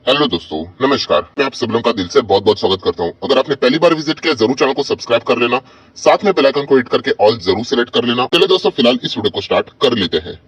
Hello दोस्तों, नमस्कार। मैं आप सब लोगों का दिल से बहुत बहुत स्वागत करता हूं। अगर आपने पहली बार विजिट किया जरूर चैनल को सब्सक्राइब कर लेना, साथ में बेल आइकन को हिट करके ऑल जरूर सिलेक्ट कर लेना। चलिए दोस्तों, फिलहाल इस वीडियो को स्टार्ट कर लेते हैं।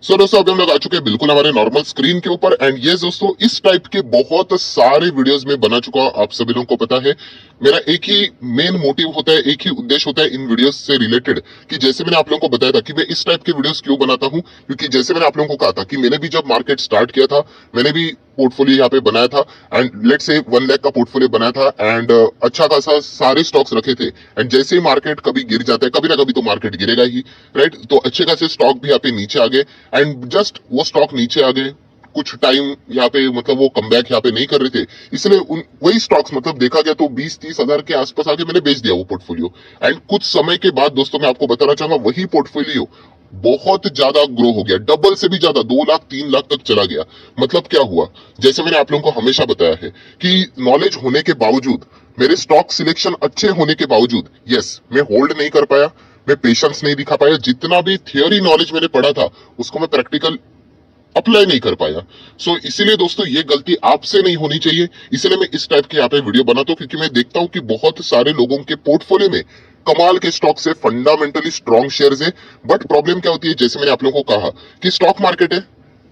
सो दोस्तों, अभी हम लोग आ चुके हैं बिल्कुल हमारे नॉर्मल स्क्रीन के ऊपर। एंड ये दोस्तों, इस टाइप के बहुत सारे वीडियोस में बना चुका हूं, आप सभी लोगों को पता है। मेरा एक ही मेन मोटिव होता है, एक ही उद्देश्य होता है इन वीडियोस से रिलेटेड, कि जैसे मैंने आप लोगों को बताया था कि मैं इस टाइप के वीडियोस क्यों बनाता हूं। क्योंकि जैसे मैंने आप लोगों को कहा था कि मैंने भी जब मार्केट स्टार्ट किया था, मैंने भी पोर्टफोलियो यहाँ पे बनाया था। एंड लेट्स से 1 लाख का पोर्टफोलियो बनाया था। एंड अच्छा खासा सारे स्टॉक्स रखे थे। एंड जैसे ही मार्केट कभी गिर जाता है, कभी ना कभी तो मार्केट गिरेगा ही, राइट। तो अच्छे खासे स्टॉक भी यहाँ पे नीचे आ गए। एंड जस्ट वो स्टॉक नीचे आ गए, कुछ टाइम यहाँ पे मतलब वो कमबैक यहाँ पे नहीं कर रहे थे, इसलिए वही स्टॉक्स मतलब देखा गया तो 20-30 हजार के आसपास आगे मैंने बेच दिया वो पोर्टफोलियो। एंड कुछ समय के बाद दोस्तों, मैं आपको बताना चाहूंगा, वही पोर्टफोलियो बहुत ज्यादा ग्रो हो गया, डबल से भी ज्यादा, 2 लाख 3 लाख तक चला गया। मतलब क्या हुआ, जैसे मैंने आप लोगों को हमेशा बताया है कि नॉलेज होने के बावजूद, मेरे स्टॉक सिलेक्शन अच्छे होने के बावजूद, यस, मैं होल्ड नहीं कर पाया, मैं पेशेंस नहीं दिखा पाया। जितना भी थियोरी नॉलेज मैंने पढ़ा था उसको मैं प्रैक्टिकल अप्लाई नहीं कर पाया। सो इसीलिए दोस्तों, ये गलती आपसे नहीं होनी चाहिए। इसलिए मैं इस टाइप के यहाँ पे वीडियो बनाता हूँ, क्योंकि मैं देखता हूँ कि बहुत सारे लोगों के पोर्टफोलियो में कमाल के स्टॉक्स है, फंडामेंटली स्ट्रॉन्ग शेयर्स है। बट प्रॉब्लम क्या होती है, जैसे मैंने आप लोगों को कहा कि स्टॉक मार्केट है,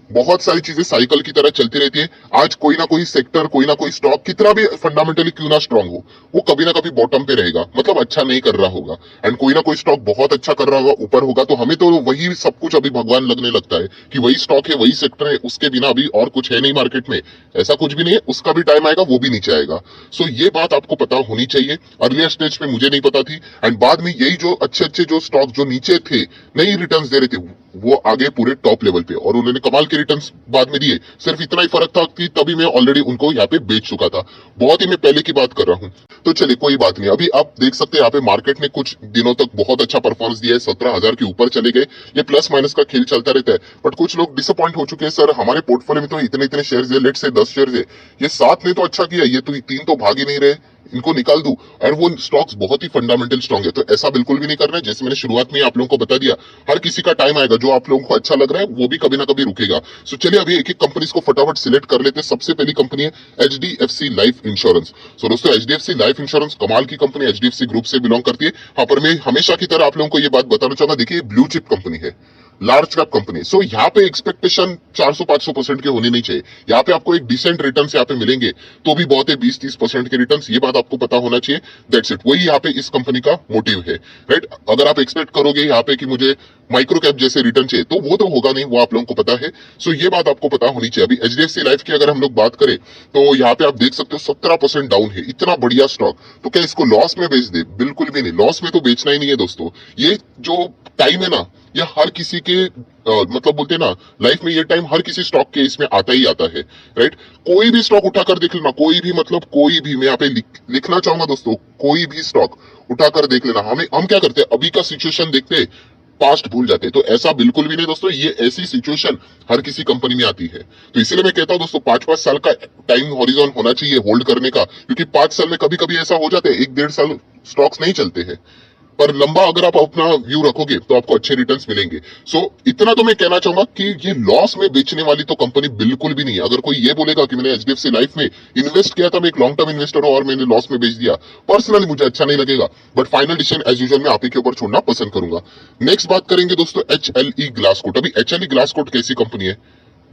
बहुत सारी चीजें साइकिल की तरह चलती रहती है। आज कोई ना कोई सेक्टर, कोई ना कोई स्टॉक कितना भी फंडामेंटली क्यों ना स्ट्रांग हो, वो कभी ना कभी बॉटम पे रहेगा, मतलब अच्छा नहीं कर रहा होगा। एंड कोई ना कोई स्टॉक बहुत अच्छा कर रहा होगा, ऊपर होगा, तो हमें तो वही सब कुछ अभी भगवान लगने लगता है कि वही स्टॉक है, वही सेक्टर है, उसके बिना अभी और कुछ है नहीं मार्केट में। ऐसा कुछ भी नहीं है, उसका भी टाइम आएगा, वो भी नीचे आएगा। सो ये बात आपको पता होनी चाहिए। अर्लियर स्टेज पे मुझे नहीं पता थी। एंड बाद में यही जो अच्छे अच्छे जो स्टॉक जो नीचे थे, नहीं रिटर्न्स दे रहे थे, वो आगे पूरे टॉप लेवल पे, और उन्होंने कमाल के रिटर्न्स बाद में दिए। सिर्फ इतना ही फर्क था कि तभी मैं ऑलरेडी उनको यहाँ पे बेच चुका था। बहुत ही मैं पहले की बात कर रहा हूँ। तो चलिए, कोई बात नहीं। अभी आप देख सकते हैं यहाँ पे मार्केट ने कुछ दिनों तक बहुत अच्छा परफॉर्मेंस दिया है, 17,000 के ऊपर चले गए। ये प्लस माइनस का खेल चलता रहता है। बट कुछ लोग डिसअपॉइंट हो चुके हैं, सर हमारे पोर्टफोलियो में तो इतने इतने शेयर है, लेट से 10 शेयर है, ये 7 ने तो अच्छा किया, ये तो 3 तो भाग ही नहीं रहे, इनको निकाल दूं। और वो स्टॉक्स बहुत ही फंडामेंटल स्ट्रॉन्ग है। तो ऐसा बिल्कुल भी नहीं करना है। जैसे मैंने शुरुआत में आप लोगों को बता दिया, हर किसी का टाइम आएगा, जो आप लोगों को अच्छा लग रहा है वो भी कभी ना कभी रुकेगा। सो चलिए, अभी एक एक कंपनीज को फटाफट सिलेक्ट कर लेते हैं। सबसे पहली कंपनी है HDFC लाइफ इंश्योरेंस। सो दोस्तों, HDFC लाइफ इंश्योरेंस कमाल की कंपनी, HDFC ग्रुप से बिलोंग करती है। हाँ, पर मैं हमेशा की तरह आप लोगों को ये बात बताना चाहूंगा, देखिए ब्लू चिप कंपनी है, लार्ज कैप कंपनी। सो यहाँ पे एक्सपेक्टेशन 400-500% के होने नहीं चाहिए। यहाँ पे आपको एक डिसेंट रिटर्न यहाँ पे मिलेंगे तो भी बहुत है, 20-30% के रिटर्न, ये बात आपको पता होना चाहिए। दैट्स इट, वही यहाँ पे इस कंपनी का मोटिव है, राइट। अगर आप एक्सपेक्ट करोगे यहाँ पे कि मुझे माइक्रो कैप जैसे रिटर्न चाहिए, तो वो तो होगा नहीं, वो आप लोगों को पता है। सो ये बात आपको पता होनी चाहिए। अभी HDFC लाइफ की अगर हम लोग बात करें, तो यहाँ पे आप देख सकते हो 17% डाउन है, इतना बढ़िया स्टॉक। तो क्या इसको लॉस में बेच दे? बिल्कुल भी नहीं, लॉस में तो बेचना ही नहीं है दोस्तों। ये जो टाइम है ना, ये हर किसी के मतलब बोलते हैं ना, लाइफ में ये टाइम हर किसी स्टॉक के इसमें आता ही आता है, राइट। कोई भी स्टॉक उठाकर देख लेना, कोई भी, मतलब कोई भी, मैं यहाँ पे लिखना चाहूंगा दोस्तों, कोई भी स्टॉक उठाकर देख लेना। हम क्या करते हैं, अभी का सिचुएशन देखते हैं, पास्ट भूल जाते हैं। तो ऐसा बिल्कुल भी नहीं दोस्तों, ये ऐसी सिचुएशन हर किसी कंपनी में आती है। तो इसीलिए मैं कहता हूं दोस्तों, 5-5 साल का टाइम हॉरिजॉन होना चाहिए होल्ड करने का। क्योंकि 5 साल में कभी कभी ऐसा हो जाता है, 1-1.5 साल स्टॉक्स नहीं चलते हैं, पर लंबा अगर आप अपना व्यू रखोगे तो आपको अच्छे रिटर्न्स मिलेंगे। सो इतना तो मैं कहना चाहूंगा कि ये लॉस में बेचने वाली तो कंपनी बिल्कुल भी नहीं है। अगर कोई ये बोलेगा कि मैंने HDFC लाइफ में इन्वेस्ट किया था, मैं एक लॉन्ग टर्म इन्वेस्टर हूं और मैंने लॉस में बेच दिया, पर्सनली मुझे अच्छा नहीं लगेगा। But final decision as usual मैं आप ही के ऊपर छोड़ना पसंद करूंगा। नेक्स्ट बात करेंगे दोस्तों, HLE ग्लासकोट। अभी HLE ग्लासकोट कैसी कंपनी है?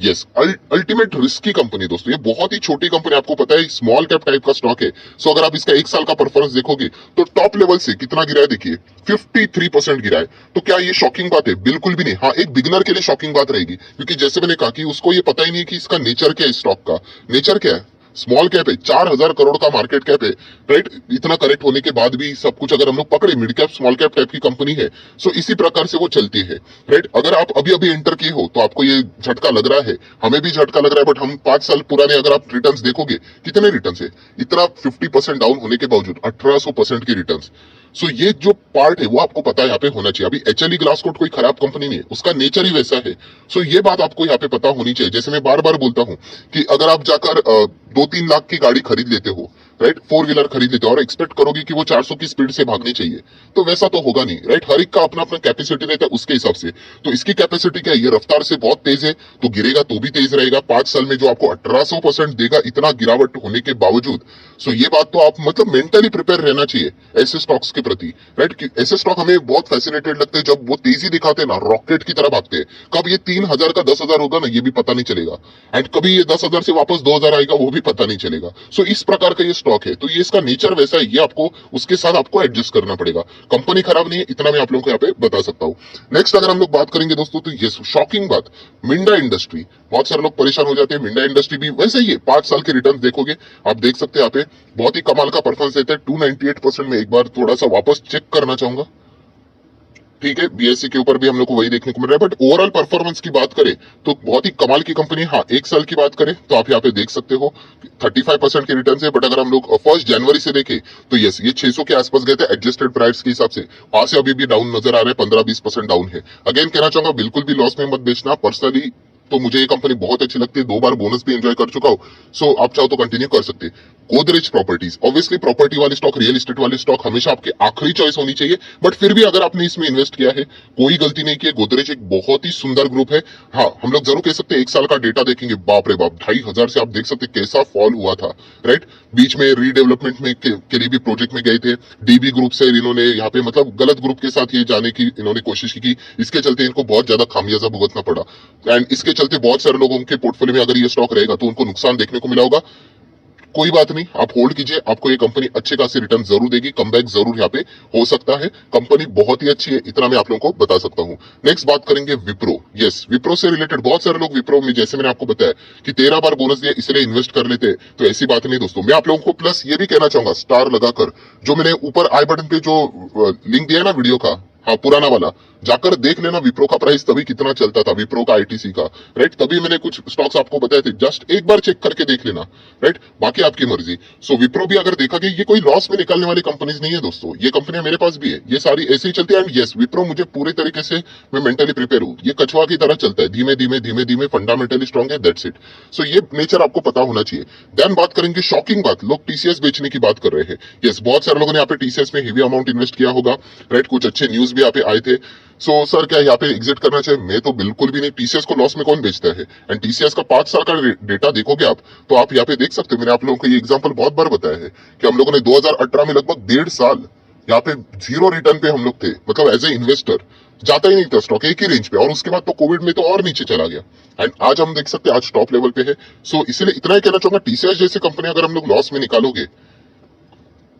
यस, अल्टीमेट रिस्की कंपनी दोस्तों। ये बहुत ही छोटी कंपनी, आपको पता है, स्मॉल कैप टाइप का स्टॉक है। सो अगर आप इसका 1 साल का परफॉर्मेंस देखोगे तो टॉप लेवल से कितना गिरा है, देखिए 53% गिरा है। तो क्या ये शॉकिंग बात है? बिल्कुल भी नहीं। हाँ, एक बिगनर के लिए शॉकिंग बात रहेगी, क्योंकि जैसे मैंने कहा कि उसको ये पता ही नहीं कि इसका नेचर क्या है, स्टॉक का नेचर क्या है। स्मॉल कैप है, 4,000 करोड़ का मार्केट कैप है, राइट। इतना करेक्ट होने के बाद भी सब कुछ अगर हम लोग पकड़े, mid cap small cap type की कंपनी है। सो इसी प्रकार से वो चलती है, राइट। अगर आप अभी अभी एंटर किए हो तो आपको ये झटका लग रहा है, हमें भी झटका लग रहा है। बट हम 5 साल पुराने अगर आप रिटर्न्स देखोगे, कितने रिटर्न्स है, इतना 50% डाउन होने के बावजूद 1800% की रिटर्न्स। सो ये जो पार्ट है वो आपको पता है यहाँ पे होना चाहिए। अभी HLE ग्लासकोट कोई खराब कंपनी नहीं है, उसका नेचर ही वैसा है। सो ये बात आपको यहाँ पे पता होनी चाहिए। जैसे मैं बार बार बोलता हूँ कि अगर आप जाकर 2-3 लाख की गाड़ी खरीद लेते हो, राइट, फोर व्हीलर खरीद लेते हो और एक्सपेक्ट करोगे कि वो 400 की स्पीड से भागनी चाहिए, तो वैसा तो होगा नहीं, राइट। हर एक का अपना अपना कैपेसिटी रहता है उसके हिसाब से। तो इसकी कैपेसिटी क्या है, ये रफ्तार से बहुत तेज है, तो गिरेगा तो भी तेज रहेगा। 5 साल में जो आपको 1800% देगा, इतना गिरावट होने के बावजूद। सो ये बात तो आप मतलब मेंटली प्रिपेयर रहना चाहिए ऐसे स्टॉक्स के प्रति, राइट। ऐसे स्टॉक हमें बहुत फैसिनेटेड लगते हैं जब वो तेजी दिखाते हैं ना, रॉकेट की तरह भागते हैं। कब ये 3000 का 10,000 होगा ना, ये भी पता नहीं चलेगा, एंड कभी ये 10,000 से वापस 2,000 आएगा, वो भी पता नहीं चलेगा। सो इस प्रकार का ये स्टॉक है, तो ये इसका नेचर वैसा है, ये आपको उसके साथ आपको एडजस्ट करना पड़ेगा। कंपनी खराब नहीं है, इतना मैं आप लोगों को यहाँ पे बता सकता हूँ। नेक्स्ट अगर हम लोग बात करेंगे दोस्तों, तो ये शॉकिंग बात, मिंडा इंडस्ट्री। बहुत सारे लोग परेशान हो जाते हैं, मिंडा इंडस्ट्री भी वैसे ही है। 5 साल के रिटर्न देखोगे, आप देख सकते हैं यहाँ पे बहुत ही कमाल का परफॉर्मेंस देता है। 298% में एक बार थोड़ा सा वापस चेक करना चाहूंगा, ठीक है। बीएससी के ऊपर भी हम लोग को वही देखने को मिल रहा है, बट ओवरऑल परफॉर्मेंस की बात करें तो बहुत ही कमाल की कंपनी। हाँ, एक साल की बात करें तो आप यहाँ पे देख सकते हो 35% के रिटर्न है, बट अगर हम लोग 1 जनवरी से देखें तो यस, ये 600 के आसपास गए थे एडजस्टेड प्राइस के हिसाब से। वहां से अभी भी डाउन नजर आ रहा है, 15-20% डाउन है। अगेन कहना चाहूंगा, बिल्कुल भी लॉस में मत बेचना। पर्सनली तो मुझे ये कंपनी बहुत अच्छी लगती है, 2 बार बोनस भी एंजॉय कर चुका हूं। सो आप चाहो तो कंटिन्यू कर सकते हैं। गोदरेज प्रॉपर्टीज, ऑब्वियसली प्रॉपर्टी वाले स्टॉक, रियल एस्टेट वाले स्टॉक हमेशा आपकी आखिरी चॉइस होनी चाहिए, बट फिर भी अगर आपने इसमें इन्वेस्ट किया है, कोई गलती नहीं की है। गोदरेज एक बहुत ही सुंदर ग्रुप है। हाँ, हम लोग जरूर कह सकते हैं, 1 साल का डेटा देखेंगे, बाप रे बाप, 2,500 से आप देख सकते कैसा फॉल हुआ था, राइट। बीच में रीडेवलपमेंट में के लिए भी प्रोजेक्ट में गए थे। डीबी ग्रुप से इन्होंने यहाँ पे मतलब गलत ग्रुप के साथ ये जाने की इन्होंने कोशिश की, इसके चलते इनको बहुत ज्यादा खामियाजा भुगतना पड़ा, एंड इसके चलते बहुत सारे लोगों के पोर्टफोलियो में अगर ये स्टॉक रहेगा तो उनको नुकसान देखने को मिला होगा। कोई बात नहीं, आप होल्ड कीजिए, आपको ये कंपनी अच्छे खासे रिटर्न जरूर देगी, कमबैक जरूर यहाँ पे हो सकता है। कंपनी बहुत ही अच्छी है, इतना मैं आप लोगों को बता सकता हूँ। नेक्स्ट बात करेंगे विप्रो। यस, विप्रो से रिलेटेड बहुत सारे लोग विप्रो में, जैसे मैंने आपको बताया कि 13 बार बोनस दिया इसलिए इन्वेस्ट कर लेते हैं, तो ऐसी बात नहीं दोस्तों। मैं आप लोगों को प्लस ये भी कहना चाहूंगा, स्टार लगाकर, जो मैंने ऊपर आई बटन पे जो लिंक दिया है ना वीडियो का, हाँ पुराना वाला, जाकर देख लेना विप्रो का प्राइस तभी कितना चलता था, विप्रो का आईटीसी का, राइट। तभी मैंने कुछ स्टॉक्स आपको बताए थे, जस्ट एक बार चेक करके देख लेना, राइट। बाकी आपकी मर्जी। सो विप्रो भी अगर देखा गया, ये कोई लॉस में निकलने वाली कंपनीज नहीं है दोस्तों, ये कंपनियां मेरे पास भी है, ये सारी ऐसे ही चलती है। एंड यस, विप्रो मुझे पूरे तरीके से, मैं मेंटली प्रिपेयर हूँ, ये कछुआ की तरह चलता है, धीमे धीमे धीमे धीमे, फंडामेंटली स्ट्रॉन्ग है, दैट्स इट। सो ये नेचर आपको पता होना चाहिए। देन बात करेंगे शॉकिंग बात, लोग टीसीएस बेचने की बात कर रहे हैं। यस, बहुत सारे लोगों ने यहाँ पे टीसीएस में हेवी अमाउंट इन्वेस्ट किया होगा, राइट। कुछ अच्छे न्यूज भी यहाँ पे आए थे। सो सर क्या यहाँ पे एग्जिट करना चाहिए? मैं तो बिल्कुल भी नहीं। टीसीएस को लॉस में कौन बेचता है? एंड टीसीएस का 5 साल का डेटा देखोगे आप, तो आप यहाँ पे देख सकते हो, मैंने आप लोगों को ये एग्जांपल बहुत बार बताया है कि हम लोगों ने 2018 में लगभग 1.5 साल यहाँ पे जीरो रिटर्न पे हम लोग थे, मतलब एज ए इन्वेस्टर जाता ही नहीं था स्टॉक एक ही रेंज पे, और उसके बाद तो कोविड में तो और नीचे चला गया, एंड आज हम देख सकते हैं आज टॉप लेवल पे है। सो इसलिए इतना ही कहना चाहूंगा, टीसीएस जैसी कंपनी अगर हम लोग लॉस में निकालोगे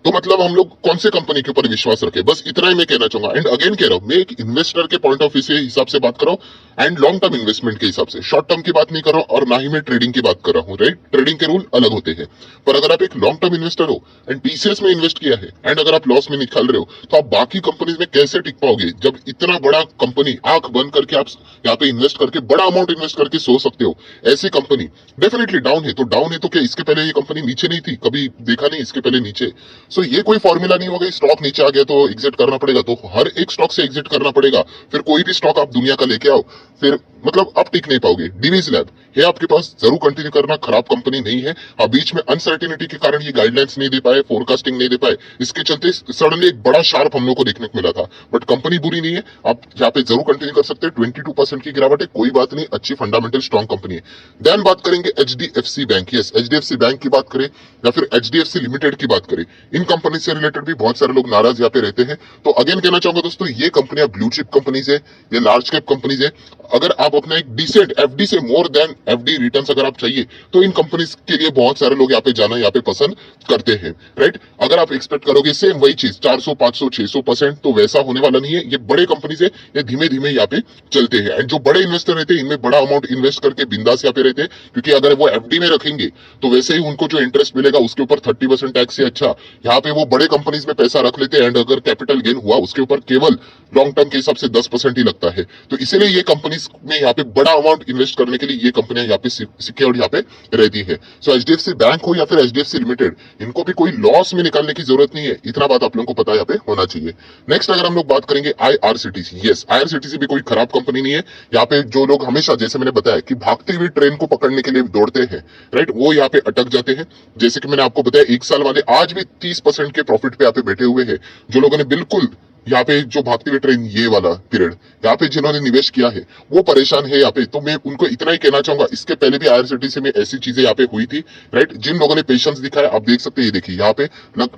तो मतलब हम लोग कौन से कंपनी के ऊपर विश्वास रखें, बस इतना ही मैं कहना चाहूंगा। एंड अगेन कह रहा हूं, मैं एक इन्वेस्टर के पॉइंट ऑफ व्यू से हिसाब से बात कर रहा हूं, एंड लॉन्ग टर्म इन्वेस्टमेंट के हिसाब से, शॉर्ट टर्म की बात नहीं कर रहा हूं, और ना ही मैं ट्रेडिंग की बात कर रहा हूं, राइट। ट्रेडिंग के रूल अलग होते हैं, पर अगर आप एक लॉन्ग टर्म इन्वेस्टर हो एंड टीसीएस में इन्वेस्ट किया है, एंड अगर आप लॉस में निकाल रहे हो, तो आप बाकी कंपनीज में कैसे टिक पाओगे, जब इतना बड़ा कंपनी आंख बंद करके आप यहाँ पे इन्वेस्ट करके, बड़ा अमाउंट इन्वेस्ट करके सो सकते हो। ऐसी कंपनी डेफिनेटली डाउन है, तो डाउन है तो क्या इसके पहले ये कंपनी नीचे नहीं थी? कभी देखा नहीं इसके पहले नीचे? सो ये कोई फॉर्मूला नहीं होगा स्टॉक नीचे आ गया तो एग्जिट करना पड़ेगा, तो हर एक स्टॉक से एग्जिट करना पड़ेगा। फिर कोई भी स्टॉक आप दुनिया का लेके आओ, फिर मतलब आप टिक नहीं पाओगे। डिवीज लैब है आपके पास, जरूर कंटिन्यू करना, खराब कंपनी नहीं है। हाँ, बीच में अनसर्टिनिटी के कारण ये गाइडलाइंस नहीं दे पाए, फोरकास्टिंग नहीं दे पाए, इसके चलते सडनली एक बड़ा शार्प हम लोग को देखने को मिला था, बट कंपनी बुरी नहीं है, आप यहाँ पे जरूर कंटिन्यू कर सकते हैं। 22% की गिरावट है, कोई बात नहीं, अच्छी फंडामेंटल स्ट्रॉन्ग कंपनी है। देन बात करेंगे HDFC bank. Yes, HDFC bank की बात करें या फिर एचडीएफसी लिमिटेड की बात करें, इन कंपनी से रिलेटेड भी बहुत सारे लोग नाराज यहाँ पे रहते हैं। तो अगेन कहना चाहूंगा दोस्तों, ये कंपनियां ब्लू चिप कंपनीज है, ये लार्ज कैप कंपनीज है। अगर आप अपना एक डिसेंट एफडी से मोर देन एफडी रिटर्न्स अगर आप चाहिए, तो इन कंपनीज के लिए बहुत सारे लोग यहाँ पे जाना यहाँ पे पसंद करते हैं, राइट। अगर आप एक्सपेक्ट करोगे सेम वही चीज 400, 500, 600%, तो वैसा होने वाला नहीं है। ये बड़े कंपनीज है, ये धीमे धीमे यहाँ पे चलते हैं, एंड जो बड़े इन्वेस्टर रहते हैं इनमें बड़ा अमाउंट इन्वेस्ट करके बिंदास यहाँ पे रहते हैं, क्योंकि अगर वो एफडी में रखेंगे तो वैसे ही उनको जो इंटरेस्ट मिलेगा उसके ऊपर 30% टैक्स से अच्छा यहाँ यहाँ पे वो बड़े कंपनीज में पैसा रख लेते हैं एंड अगर कैपिटल गेन हुआ उसके ऊपर केवल लॉन्ग टर्म के हिसाब से 10% ही लगता है। तो इसीलिए ये कंपनीज में यहाँ पे बड़ा अमाउंट इन्वेस्ट करने के लिए ये कंपनियां यहाँ पे सिक्योर्ड यहाँ पे रहती है। सो एचडीएफसी बैंक हो या फिर एचडीएफसी लिमिटेड, इनको भी कोई लॉस में निकालने की जरूरत नहीं है, इतना बात आप लोगों को पता यहाँ पे होना चाहिए। नेक्स्ट अगर हम लोग बात करेंगे आईआरसीटीसी, यस आईआरसीटीसी भी कोई खराब कंपनी नहीं है। यहाँ पे जो लोग हमेशा जैसे मैंने बताया कि भागती हुई ट्रेन को पकड़ने के लिए दौड़ते हैं, राइट, वो यहाँ पे अटक जाते हैं। जैसे कि मैंने आपको बताया 1 साल वाले आज भी 30% के प्रॉफिट पे यहाँ पे बैठे हुए हैं। जो लोगों ने बिल्कुल यहाँ पे जो भागती हुई ट्रेन ये वाला पीरियड यहाँ पे जिन्होंने निवेश किया है वो परेशान है यहाँ पे। तो मैं उनको इतना ही कहना चाहूंगा, इसके पहले भी आईआरसीटीसी में ऐसी चीजें यहाँ पे हुई थी, राइट। जिन लोगों ने पेशेंस दिखाया, आप देख सकते हैं, ये देखिए यहाँ पे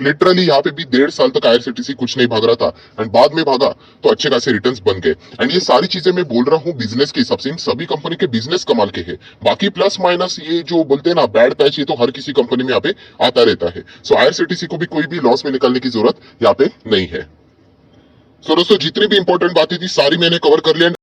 लिटरली यहाँ पे भी 1.5 साल तक आईआरसीटीसी कुछ नहीं भाग रहा था एंड बाद में भागा तो अच्छे खासे रिटर्न्स बन गए। एंड ये सारी चीजें मैं बोल रहा हूँ बिजनेस के हिसाब से, इन सभी कंपनी के बिजनेस कमाल के हैं। बाकी प्लस माइनस ये जो बोलते हैं ना बैड पैच, ये तो हर किसी कंपनी में यहाँ पे आता रहता है। सो आईआरसीटीसी को भी कोई भी लॉस में निकालने की जरूरत यहाँ पे नहीं है। सो दोस्तों जितनी भी इंपॉर्टेंट बातें थी सारी मैंने कवर कर लिया।